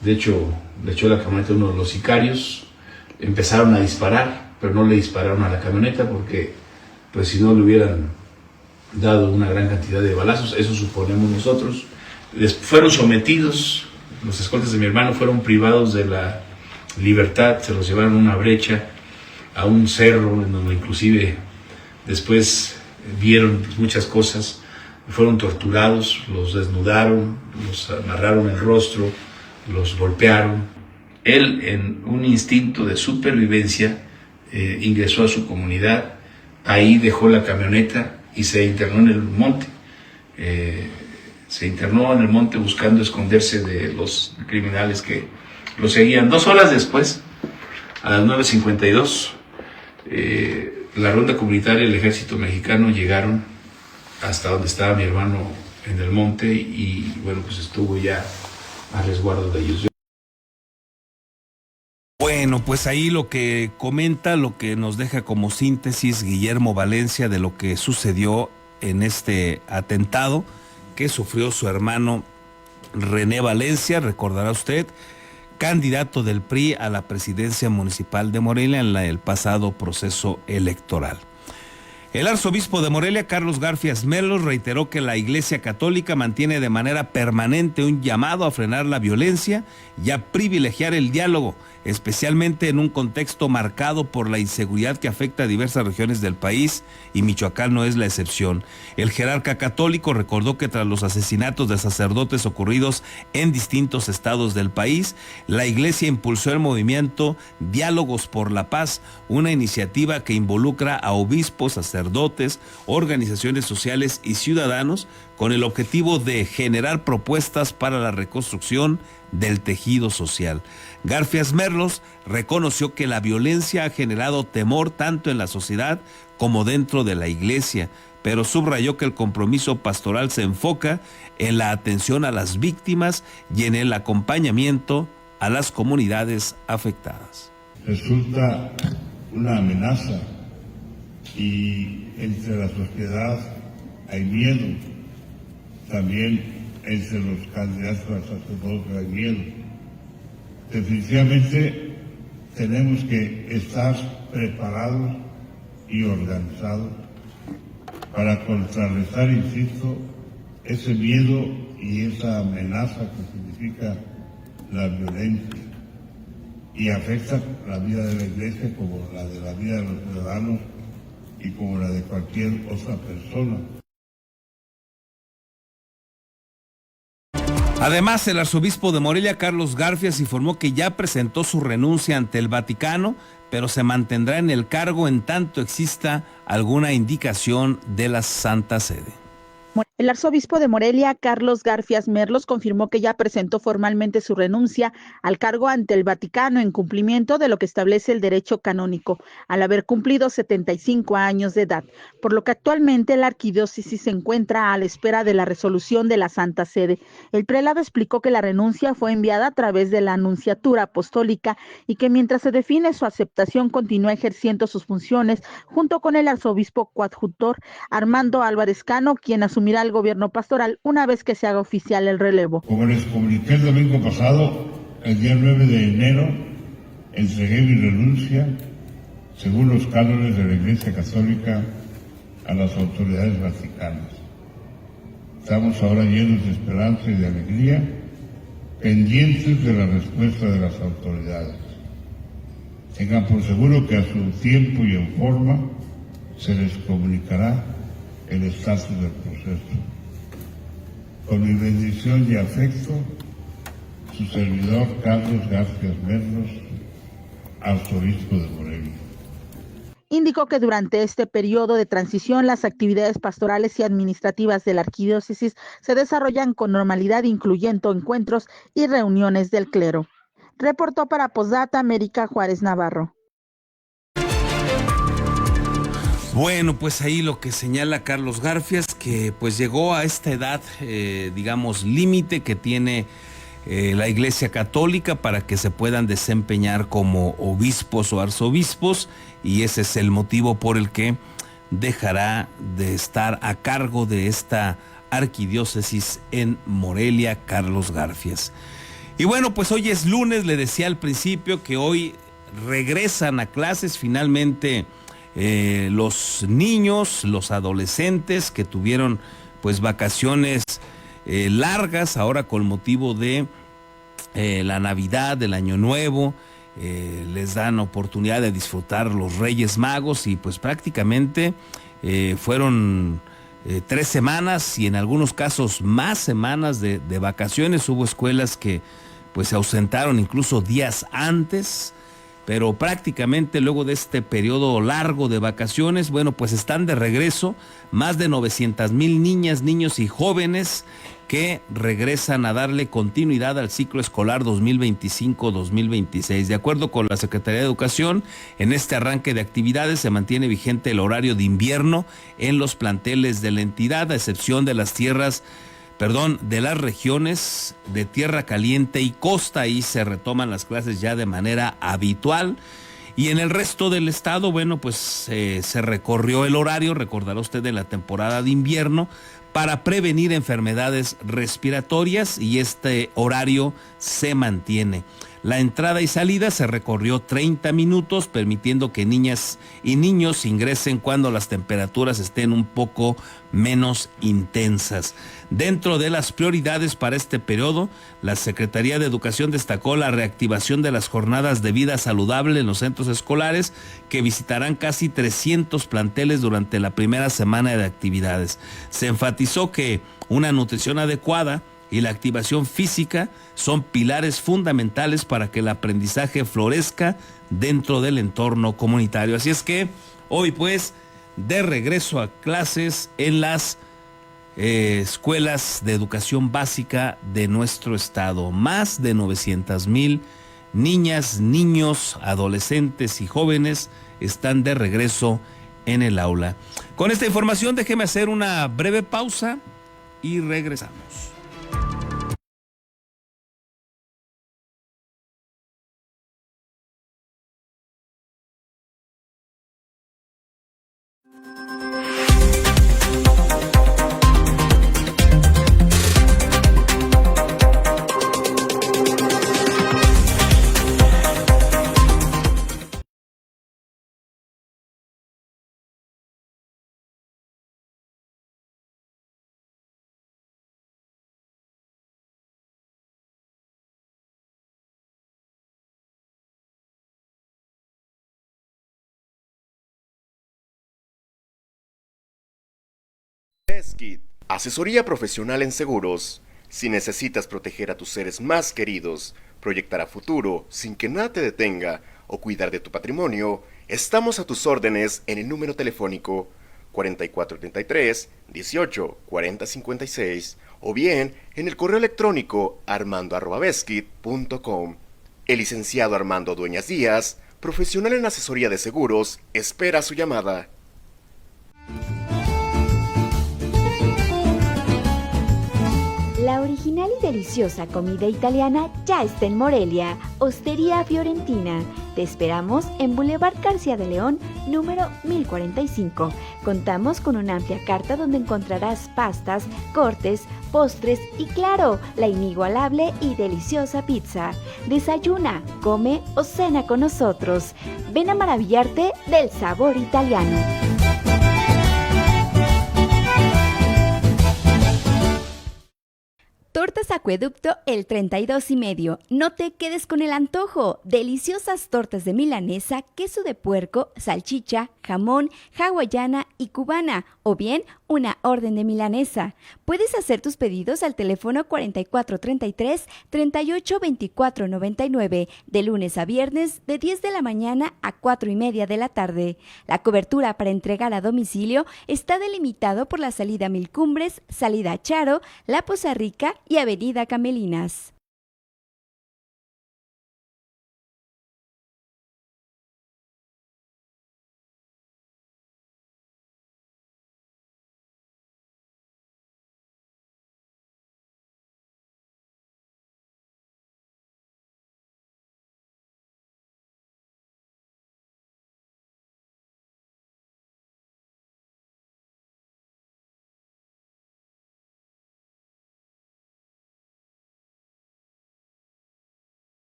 de hecho le echó la camioneta a uno de los sicarios, empezaron a disparar, pero no le dispararon a la camioneta porque pues si no le hubieran dado una gran cantidad de balazos, eso suponemos nosotros. Fueron sometidos, los escoltas de mi hermano fueron privados de la libertad, se los llevaron a una brecha, a un cerro, en donde inclusive después vieron muchas cosas, fueron torturados, los desnudaron, los amarraron el rostro, los golpearon. Él, en un instinto de supervivencia, ingresó a su comunidad, ahí dejó la camioneta y se internó en el monte. Se internó en el monte buscando esconderse de los criminales que lo seguían. 2 horas después, a las 9:52, la ronda comunitaria y el ejército mexicano llegaron hasta donde estaba mi hermano en el monte y bueno, pues estuvo ya a resguardo de ellos. Bueno, pues ahí lo que comenta, lo que nos deja como síntesis Guillermo Valencia de lo que sucedió en este atentado que sufrió su hermano René Valencia, recordará usted, candidato del PRI a la presidencia municipal de Morelia en el pasado proceso electoral. El arzobispo de Morelia, Carlos Garfias Merlos, reiteró que la Iglesia Católica mantiene de manera permanente un llamado a frenar la violencia y a privilegiar el diálogo, especialmente en un contexto marcado por la inseguridad que afecta a diversas regiones del país, y Michoacán no es la excepción. El jerarca católico recordó que tras los asesinatos de sacerdotes ocurridos en distintos estados del país, la Iglesia impulsó el movimiento Diálogos por la Paz, una iniciativa que involucra a obispos, sacerdotes, organizaciones sociales y ciudadanos con el objetivo de generar propuestas para la reconstrucción del tejido social. Garfias Merlos reconoció que la violencia ha generado temor tanto en la sociedad como dentro de la iglesia, pero subrayó que el compromiso pastoral se enfoca en la atención a las víctimas y en el acompañamiento a las comunidades afectadas. Resulta una amenaza y entre la sociedad hay miedo, también entre los candidatos a sacerdotes hay miedo. Definitivamente tenemos que estar preparados y organizados para contrarrestar, insisto, ese miedo y esa amenaza que significa la violencia y afecta la vida de la iglesia como la de la vida de los ciudadanos y como la de cualquier otra persona. Además, el arzobispo de Morelia, Carlos Garfias, informó que ya presentó su renuncia ante el Vaticano, pero se mantendrá en el cargo en tanto exista alguna indicación de la Santa Sede. El arzobispo de Morelia, Carlos Garfias Merlos, confirmó que ya presentó formalmente su renuncia al cargo ante el Vaticano en cumplimiento de lo que establece el derecho canónico, al haber cumplido 75 años de edad, por lo que actualmente la arquidiócesis se encuentra a la espera de la resolución de la Santa Sede. El prelado explicó que la renuncia fue enviada a través de la Anunciatura Apostólica y que mientras se define su aceptación continúa ejerciendo sus funciones junto con el arzobispo coadjutor Armando Álvarez Cano, quien asumirá el gobierno pastoral una vez que se haga oficial el relevo. Como les comuniqué el domingo pasado, el día 9 de enero entregué mi renuncia, según los cánones de la Iglesia Católica, a las autoridades vaticanas. Estamos ahora llenos de esperanza y de alegría, pendientes de la respuesta de las autoridades. Tengan por seguro que a su tiempo y en forma se les comunicará el estatus del proceso. Con mi bendición y afecto, su servidor Carlos Garfias Merlos, arzobispo de Morelia. Indicó que durante este periodo de transición las actividades pastorales y administrativas de la arquidiócesis se desarrollan con normalidad, incluyendo encuentros y reuniones del clero. Reportó para Postdata América Juárez Navarro. Bueno, pues ahí lo que señala Carlos Garfias, que pues llegó a esta edad, digamos, límite que tiene la Iglesia Católica para que se puedan desempeñar como obispos o arzobispos, y ese es el motivo por el que dejará de estar a cargo de esta Arquidiócesis en Morelia, Carlos Garfias. Y bueno, pues hoy es lunes, le decía al principio que hoy regresan a clases finalmente los niños, los adolescentes que tuvieron pues vacaciones largas ahora con motivo de la Navidad, del Año Nuevo. Les dan oportunidad de disfrutar los Reyes Magos y pues prácticamente fueron 3 semanas y en algunos casos más semanas de vacaciones. Hubo escuelas que pues se ausentaron incluso días antes, pero prácticamente luego de este periodo largo de vacaciones, bueno, pues están de regreso más de 900,000 niñas, niños y jóvenes que regresan a darle continuidad al ciclo escolar 2025-2026. De acuerdo con la Secretaría de Educación, en este arranque de actividades se mantiene vigente el horario de invierno en los planteles de la entidad, a excepción de las regiones de tierra caliente y costa. Ahí se retoman las clases ya de manera habitual. Y en el resto del estado, bueno, pues se recorrió el horario, recordará usted, de la temporada de invierno para prevenir enfermedades respiratorias, y este horario se mantiene. La entrada y salida se recorrió 30 minutos, permitiendo que niñas y niños ingresen cuando las temperaturas estén un poco menos intensas. Dentro de las prioridades para este periodo, la Secretaría de Educación destacó la reactivación de las jornadas de vida saludable en los centros escolares, que visitarán casi 300 planteles durante la primera semana de actividades. Se enfatizó que una nutrición adecuada y la activación física son pilares fundamentales para que el aprendizaje florezca dentro del entorno comunitario. Así es que hoy, pues, de regreso a clases en las escuelas de educación básica de nuestro estado. Más de 900,000 niñas, niños, adolescentes y jóvenes están de regreso en el aula. Con esta información, déjeme hacer una breve pausa y regresamos. Beskid, asesoría profesional en seguros. Si necesitas proteger a tus seres más queridos, proyectar a futuro sin que nada te detenga o cuidar de tu patrimonio, estamos a tus órdenes en el número telefónico 4433 18 40 56 o bien en el correo electrónico armando@beskid.com. El licenciado Armando Dueñas Díaz, profesional en asesoría de seguros, espera su llamada. La original y deliciosa comida italiana ya está en Morelia, Hostería Fiorentina. Te esperamos en Boulevard García de León, número 1045. Contamos con una amplia carta donde encontrarás pastas, cortes, postres y, claro, la inigualable y deliciosa pizza. Desayuna, come o cena con nosotros. Ven a maravillarte del sabor italiano. Tortas Acueducto el 32 y medio. No te quedes con el antojo. Deliciosas tortas de milanesa, queso de puerco, salchicha, jamón, hawaiana y cubana, o bien una orden de milanesa. Puedes hacer tus pedidos al teléfono 4433-382499, de lunes a viernes de 10 de la mañana a 4:30 de la tarde. La cobertura para entregar a domicilio está delimitado por la salida Mil Cumbres, salida Charo, La Poza Rica y Avenida Camelinas.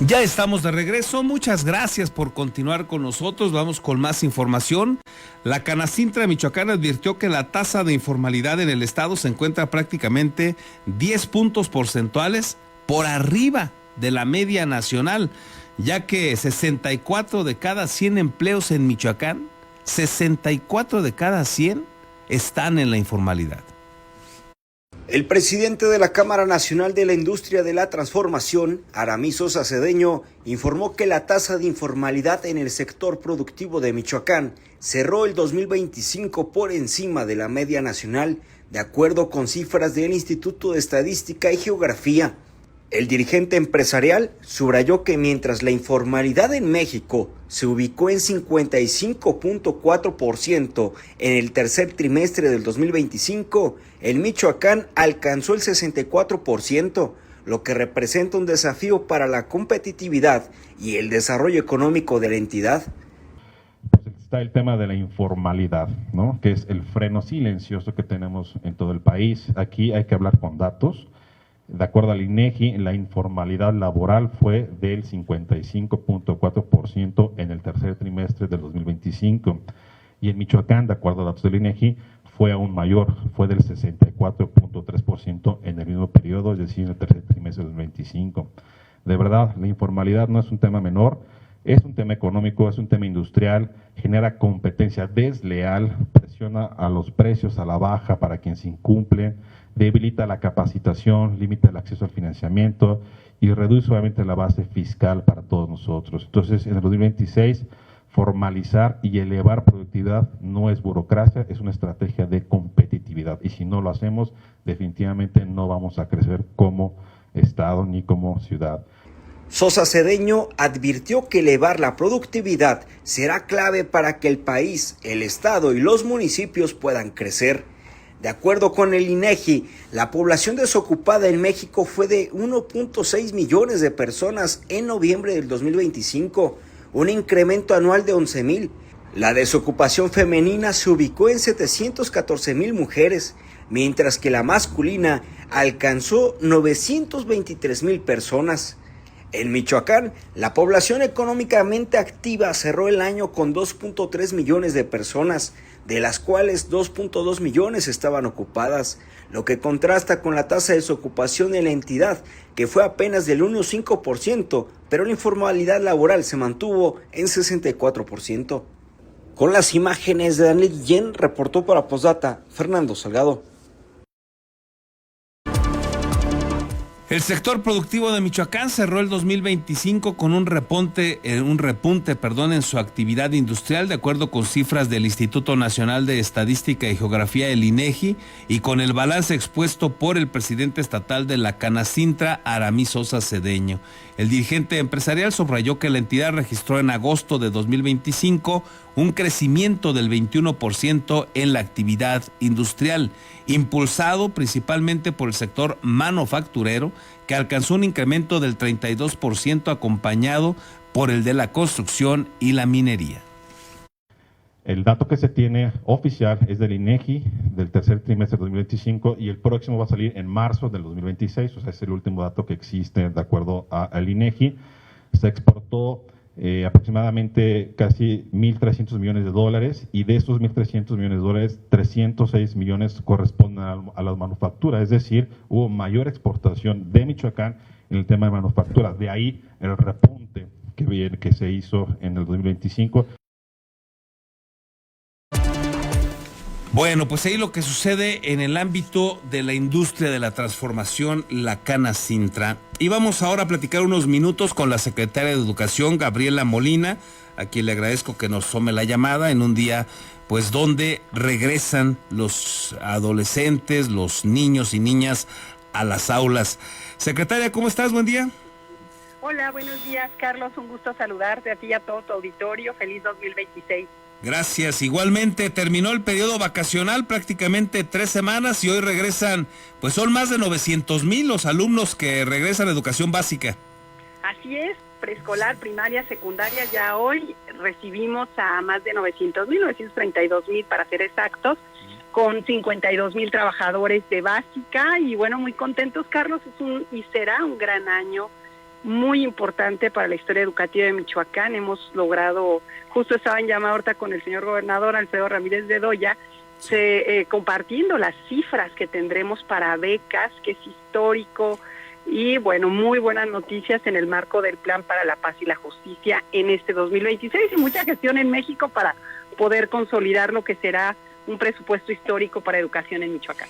Ya estamos de regreso, muchas gracias por continuar con nosotros, vamos con más información. La Canacintra de Michoacán advirtió que la tasa de informalidad en el estado se encuentra prácticamente 10 puntos porcentuales por arriba de la media nacional, ya que 64 de cada 100 empleos en Michoacán, 64 de cada 100 están en la informalidad. El presidente de la Cámara Nacional de la Industria de la Transformación, Aramí Sosa Cedeño, informó que la tasa de informalidad en el sector productivo de Michoacán cerró el 2025 por encima de la media nacional, de acuerdo con cifras del Instituto de Estadística y Geografía. El dirigente empresarial subrayó que mientras la informalidad en México se ubicó en 55.4% en el tercer trimestre del 2025, en Michoacán alcanzó el 64%, lo que representa un desafío para la competitividad y el desarrollo económico de la entidad. Pues está el tema de la informalidad, ¿no? Que es el freno silencioso que tenemos en todo el país. Aquí hay que hablar con datos. De acuerdo al INEGI, la informalidad laboral fue del 55.4% en el tercer trimestre del 2025. Y en Michoacán, de acuerdo a datos del INEGI, fue aún mayor, fue del 64.3% en el mismo periodo, es decir, en el tercer trimestre del 2025. De verdad, la informalidad no es un tema menor, es un tema económico, es un tema industrial, genera competencia desleal, presiona a los precios a la baja para quienes incumplen, debilita la capacitación, limita el acceso al financiamiento y reduce obviamente la base fiscal para todos nosotros. Entonces, en el 2026, formalizar y elevar productividad no es burocracia, es una estrategia de competitividad. Y si no lo hacemos, definitivamente no vamos a crecer como Estado ni como ciudad. Sosa Cedeño advirtió que elevar la productividad será clave para que el país, el Estado y los municipios puedan crecer. De acuerdo con el INEGI, la población desocupada en México fue de 1.6 millones de personas en noviembre del 2025, un incremento anual de 11,000. La desocupación femenina se ubicó en 714,000 mujeres, mientras que la masculina alcanzó 923,000 personas. En Michoacán, la población económicamente activa cerró el año con 2.3 millones de personas, de las cuales 2.2 millones estaban ocupadas, lo que contrasta con la tasa de desocupación en la entidad, que fue apenas del 1.5%, pero la informalidad laboral se mantuvo en 64%. Con las imágenes de Daniel Guillén, reportó para Postdata Fernando Salgado. El sector productivo de Michoacán cerró el 2025 con un repunte en su actividad industrial, de acuerdo con cifras del Instituto Nacional de Estadística y Geografía, el INEGI, y con el balance expuesto por el presidente estatal de la Canacintra, Aramí Sosa Cedeño. El dirigente empresarial subrayó que la entidad registró en agosto de 2025 un crecimiento del 21% en la actividad industrial, impulsado principalmente por el sector manufacturero, que alcanzó un incremento del 32%, acompañado por el de la construcción y la minería. El dato que se tiene oficial es del INEGI del tercer trimestre de 2025 y el próximo va a salir en marzo del 2026, o sea, es el último dato que existe de acuerdo al INEGI. Se exportó aproximadamente casi 1.300 millones de dólares y de estos 1.300 millones de dólares, 306 millones corresponden a la manufactura, es decir, hubo mayor exportación de Michoacán en el tema de manufactura, de ahí el repunte que se hizo en el 2025. Bueno, pues ahí lo que sucede en el ámbito de la industria de la transformación, la Canacintra. Y vamos ahora a platicar unos minutos con la secretaria de Educación, Gabriela Molina, a quien le agradezco que nos tome la llamada en un día, pues, donde regresan los adolescentes, los niños y niñas a las aulas. Secretaria, ¿cómo estás? Buen día. Hola, buenos días, Carlos. Un gusto saludarte a ti y a todo tu auditorio. Feliz 2026. Gracias. Igualmente, terminó el periodo vacacional, prácticamente 3 semanas, y hoy regresan, pues son más de 900,000 los alumnos que regresan a educación básica. Así es, preescolar, primaria, secundaria, ya hoy recibimos a más de 900,000, 932,000 para ser exactos, con 52,000 trabajadores de básica, y bueno, muy contentos, Carlos, y será un gran año muy importante para la historia educativa de Michoacán. Hemos logrado, justo estaba en llamada ahorita con el señor gobernador Alfredo Ramírez Bedoya, compartiendo las cifras que tendremos para becas, que es histórico, y bueno, muy buenas noticias en el marco del Plan para la Paz y la Justicia en este 2026, y mucha gestión en México para poder consolidar lo que será un presupuesto histórico para educación en Michoacán.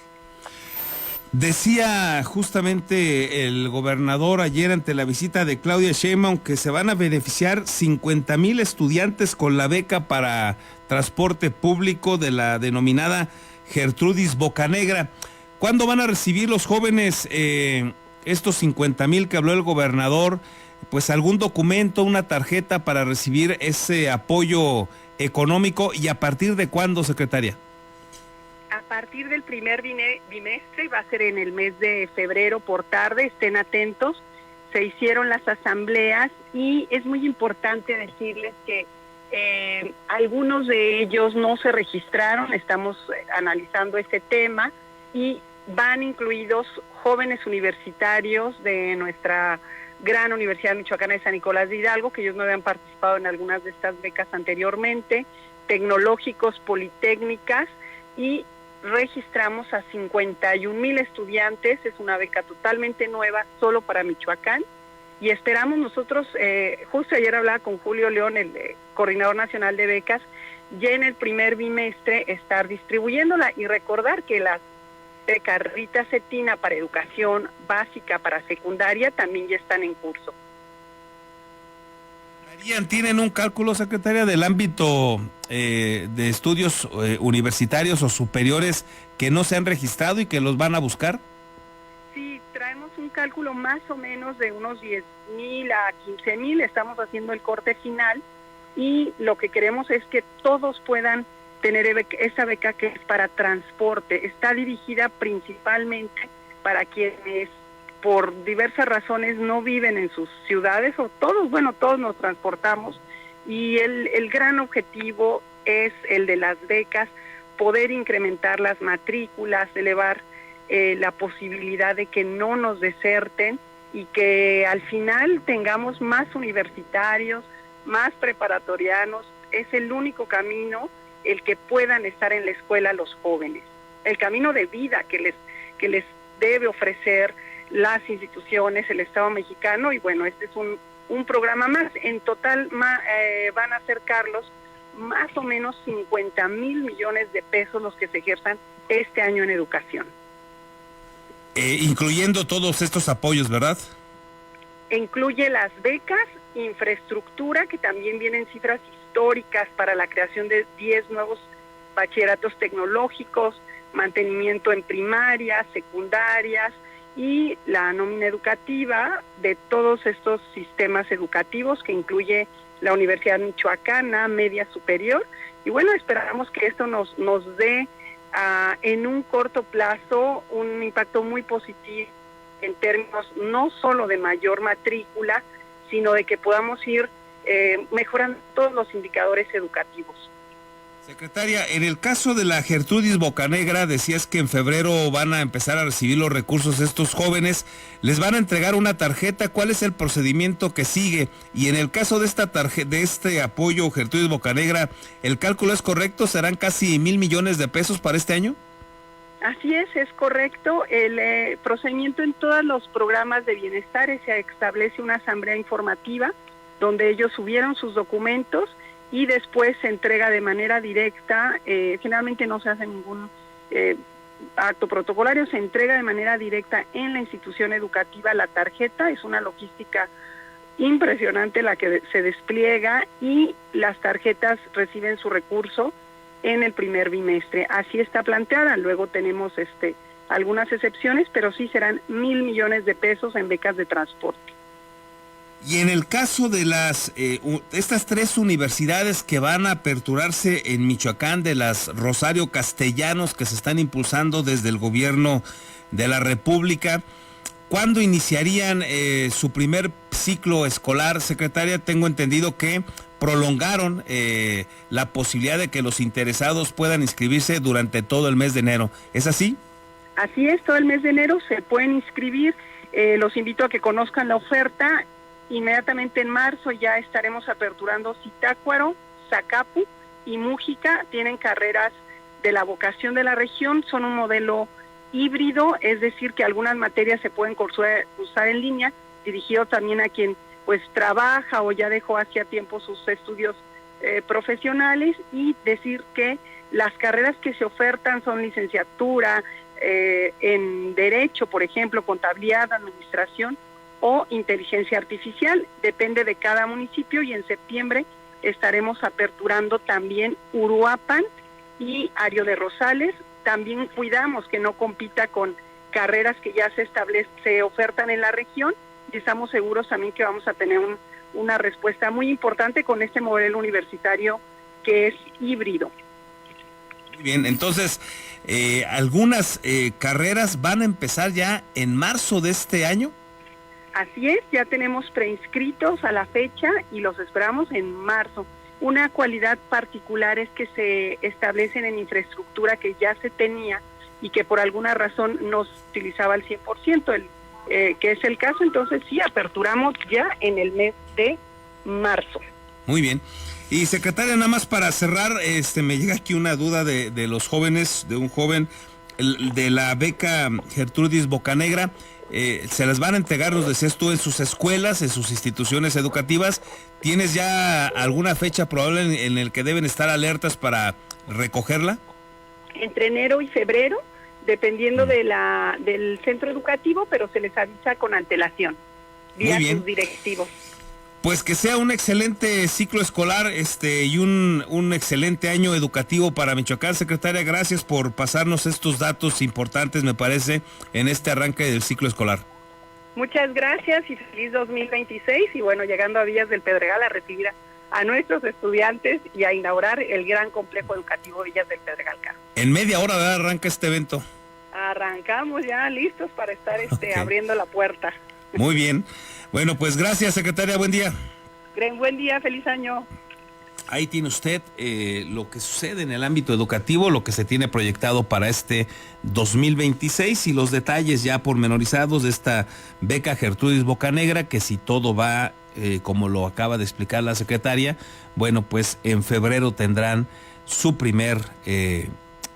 Decía justamente el gobernador ayer ante la visita de Claudia Sheinbaum que se van a beneficiar 50,000 estudiantes con la beca para transporte público de la denominada Gertrudis Bocanegra. ¿Cuándo van a recibir los jóvenes estos 50,000 que habló el gobernador? Pues algún documento, una tarjeta para recibir ese apoyo económico, ¿y a partir de cuándo, secretaria? A partir del primer bimestre, va a ser en el mes de febrero por tarde, estén atentos. Se hicieron las asambleas y es muy importante decirles que algunos de ellos no se registraron, estamos analizando este tema, y van incluidos jóvenes universitarios de nuestra gran Universidad Michoacana de San Nicolás de Hidalgo, que ellos no habían participado en algunas de estas becas anteriormente, tecnológicos, politécnicas, y registramos a 51,000 estudiantes. Es una beca totalmente nueva solo para Michoacán, y esperamos nosotros, justo ayer hablaba con Julio León, el coordinador nacional de becas, ya en el primer bimestre estar distribuyéndola, y recordar que las becas Rita Cetina para educación básica, para secundaria, también ya están en curso. ¿Tienen un cálculo, secretaria, del ámbito de estudios universitarios o superiores que no se han registrado y que los van a buscar? Sí, traemos un cálculo más o menos de unos 10,000 a 15,000, estamos haciendo el corte final, y lo que queremos es que todos puedan tener esa beca que es para transporte. Está dirigida principalmente para quienes por diversas razones no viven en sus ciudades, o todos nos transportamos, y el gran objetivo es el de las becas, poder incrementar las matrículas, elevar la posibilidad de que no nos deserten, y que al final tengamos más universitarios, más preparatorianos. Es el único camino el que puedan estar en la escuela los jóvenes, el camino de vida que les debe ofrecer las instituciones, el Estado mexicano. Y bueno, este es un programa más. En total van a ser, Carlos, más o menos 50,000 millones de pesos los que se ejerzan este año en educación. Incluyendo todos estos apoyos, ¿verdad? Incluye las becas, infraestructura, que también vienen cifras históricas para la creación de 10 nuevos bachilleratos tecnológicos, mantenimiento en primarias, secundarias, y la nómina educativa de todos estos sistemas educativos, que incluye la Universidad Michoacana, media superior. Y bueno, esperamos que esto nos dé en un corto plazo un impacto muy positivo en términos no solo de mayor matrícula, sino de que podamos ir mejorando todos los indicadores educativos. Secretaria, en el caso de la Gertrudis Bocanegra, decías que en febrero van a empezar a recibir los recursos estos jóvenes, les van a entregar una tarjeta. ¿Cuál es el procedimiento que sigue? Y en el caso de esta tarjeta, de este apoyo Gertrudis Bocanegra, ¿el cálculo es correcto? ¿Serán casi 1,000 millones de pesos para este año? Así es correcto. El procedimiento en todos los programas de bienestar se establece una asamblea informativa donde ellos subieron sus documentos, y después se entrega de manera directa. Generalmente no se hace ningún acto protocolario, se entrega de manera directa en la institución educativa la tarjeta. Es una logística impresionante la que se despliega, y las tarjetas reciben su recurso en el primer bimestre. Así está planteada. Luego tenemos algunas excepciones, pero sí serán 1,000 millones de pesos en becas de transporte. Y en el caso de estas 3 universidades que van a aperturarse en Michoacán, de las Rosario Castellanos, que se están impulsando desde el gobierno de la República, ¿cuándo iniciarían su primer ciclo escolar, secretaria? Tengo entendido que prolongaron la posibilidad de que los interesados puedan inscribirse durante todo el mes de enero. ¿Es así? Así es, todo el mes de enero se pueden inscribir. Los invito a que conozcan la oferta. Inmediatamente en marzo ya estaremos aperturando Zitácuaro, Zacapu y Mújica. Tienen carreras de la vocación de la región, son un modelo híbrido, es decir, que algunas materias se pueden cursar en línea, dirigido también a quien pues trabaja o ya dejó hacía tiempo sus estudios profesionales, y decir que las carreras que se ofertan son licenciatura en Derecho, por ejemplo, Contabilidad, Administración o Inteligencia Artificial, depende de cada municipio, y en septiembre estaremos aperturando también Uruapan y Ario de Rosales. También cuidamos que no compita con carreras que ya se ofertan en la región, y estamos seguros también que vamos a tener una respuesta muy importante con este modelo universitario que es híbrido. Muy bien, entonces, algunas carreras van a empezar ya en marzo de este año. Así es, ya tenemos preinscritos a la fecha y los esperamos en marzo. Una cualidad particular es que se establecen en infraestructura que ya se tenía y que por alguna razón no se utilizaba al 100%, que es el caso. Entonces sí, aperturamos ya en el mes de marzo. Muy bien. Y secretaria, nada más para cerrar, me llega aquí una duda de los jóvenes, de un joven, de la beca Gertrudis Bocanegra. Se las van a entregar, nos decías tú, en sus escuelas, en sus instituciones educativas. ¿Tienes ya alguna fecha probable en el que deben estar alertas para recogerla? Entre enero y febrero, dependiendo del centro educativo, pero se les avisa con antelación, vía sus directivos. Pues que sea un excelente ciclo escolar y un excelente año educativo para Michoacán. Secretaria, gracias por pasarnos estos datos importantes, me parece, en este arranque del ciclo escolar. Muchas gracias y feliz 2026, y bueno, llegando a Villas del Pedregal a recibir a nuestros estudiantes y a inaugurar el gran complejo educativo Villas del Pedregal. En media hora, ¿verdad?, arranca este evento. Arrancamos ya listos para estar abriendo la puerta. Muy bien. Bueno, pues gracias, secretaria, buen día. Buen día, feliz año. Ahí tiene usted lo que sucede en el ámbito educativo, lo que se tiene proyectado para este 2026 y los detalles ya pormenorizados de esta beca Gertrudis Bocanegra, que si todo va como lo acaba de explicar la secretaria, bueno, pues en febrero tendrán su primer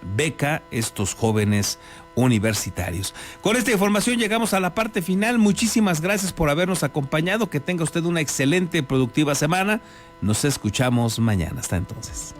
beca estos jóvenes universitarios. Con esta información llegamos a la parte final. Muchísimas gracias por habernos acompañado. Que tenga usted una excelente y productiva semana. Nos escuchamos mañana. Hasta entonces.